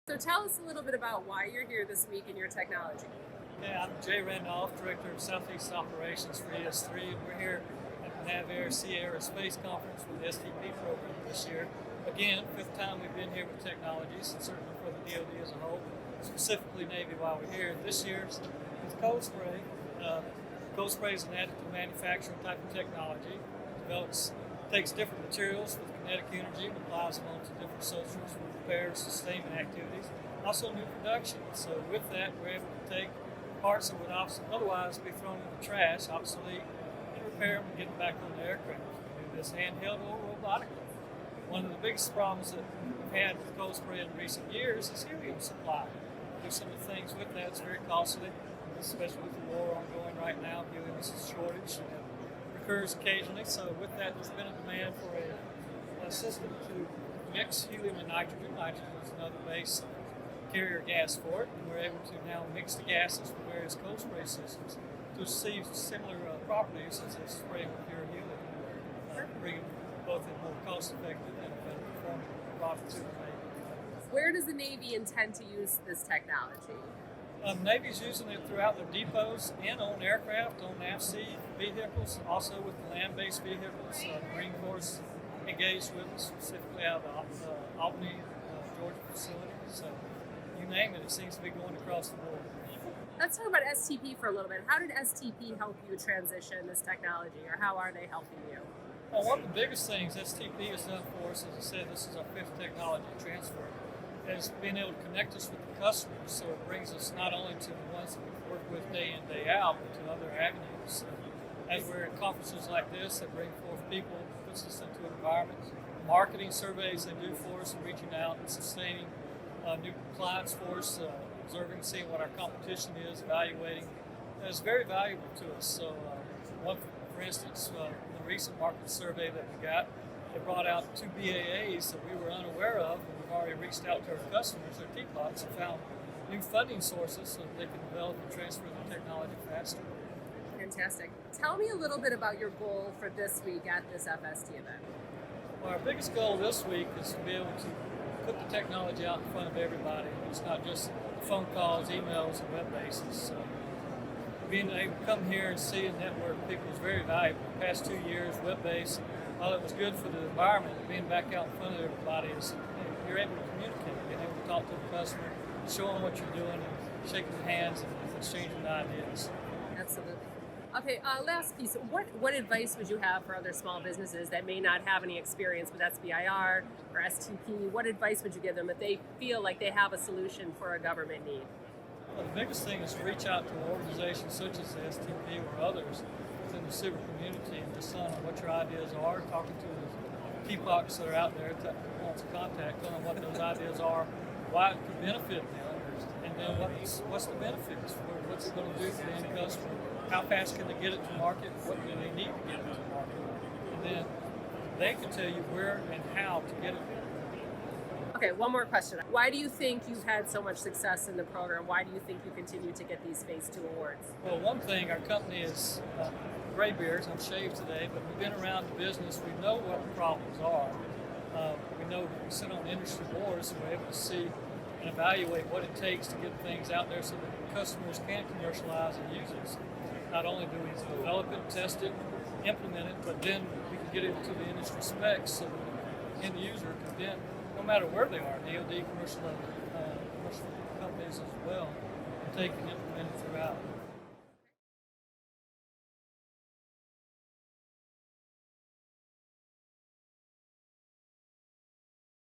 So tell us a little bit about why you're here this week in your technology. Yeah, I'm Jay Randolph, Director of Southeast Operations for ES3, and we're here at the NavAir Sierra Space Conference for the STP program this year. Again, fifth time we've been here with technologies, and certainly for the DoD as a whole, specifically Navy while we're here. This year's with cold spray. Cold spray is an additive manufacturing type of technology. Takes different materials with kinetic energy and applies them onto different substrates for repair, sustainment activities, also new production. So with that, we're able to take parts that would otherwise be thrown in the trash, obsolete, and repair them and get them back on the aircraft. We do this handheld or robotically. One of the biggest problems that we've had with cold spray in recent years is helium supply. Do some of the things with that. It's very costly, especially with the war ongoing right now. Helium is a shortage. Occurs occasionally, so with that there's been a demand for a system to mix helium and nitrogen. Nitrogen is another base carrier gas for it, and we're able to now mix the gases from various cold spray systems to achieve similar properties as a spray with pure helium, bringing both a more cost-effective and a better performing product to the Navy. Where does the Navy intend to use this technology? Navy's using it throughout their depots and on aircraft, on NAVSEA vehicles, also with the land-based vehicles. The Marine Corps engaged with us, specifically out of the Albany, Georgia facility. So you name it, it seems to be going across the board. Let's talk about STP for a little bit. How did STP help you transition this technology, or how are they helping you? Well, one of the biggest things STP has done for us, as I said, this is our fifth technology transfer, is being able to connect us with the customers. So it brings us not only to the ones that we work with day in, day out, but to other avenues. As we're at conferences like this that bring forth people, puts us into an environment. Marketing surveys they do for us, reaching out and sustaining new clients for us, observing, seeing what our competition is, evaluating. It's very valuable to us. So for instance, the recent market survey that we got, they brought out 2 BAAs that we were unaware of, and we've already reached out to our customers, their teapots, and found new funding sources so that they can develop and transfer the technology faster. Fantastic. Tell me a little bit about your goal for this week at this FST event. Well, our biggest goal this week is to be able to put the technology out in front of everybody. It's not just phone calls, emails, and web bases. So being able to come here and see and network with people is very valuable. The past 2 years, web-based, while it was good for the environment, being back out in front of everybody is you're able to communicate, being able to talk to the customer, show them what you're doing, and shaking their hands and exchanging ideas. Absolutely. Okay, last piece. What advice would you have for other small businesses that may not have any experience with SBIR or STP? What advice would you give them if they feel like they have a solution for a government need? Well, the biggest thing is to reach out to organizations such as the STP or others within the civil community and just tell them what your ideas are, talking to the teapots that are out there that wants to contact, telling them what those ideas are, why it could benefit them, and then what's the benefits, what's it going to do for the end customer, how fast can they get it to market, what do they need to get it to market, and then they can tell you where and how to get it there. Okay, one more question. Why do you think you've had so much success in the program? Why do you think you continue to get these Phase 2 awards? Well, one thing, our company is gray beards. I'm shaved today, but we've been around the business. We know what the problems are. We know we sit on industry boards, so we're able to see and evaluate what it takes to get things out there so that customers can commercialize and use it. Not only do we develop it, test it, implement it, but then we can get it to the industry specs so that the end user can then, no matter where they are, DoD, commercial companies as well, and take and implement it throughout.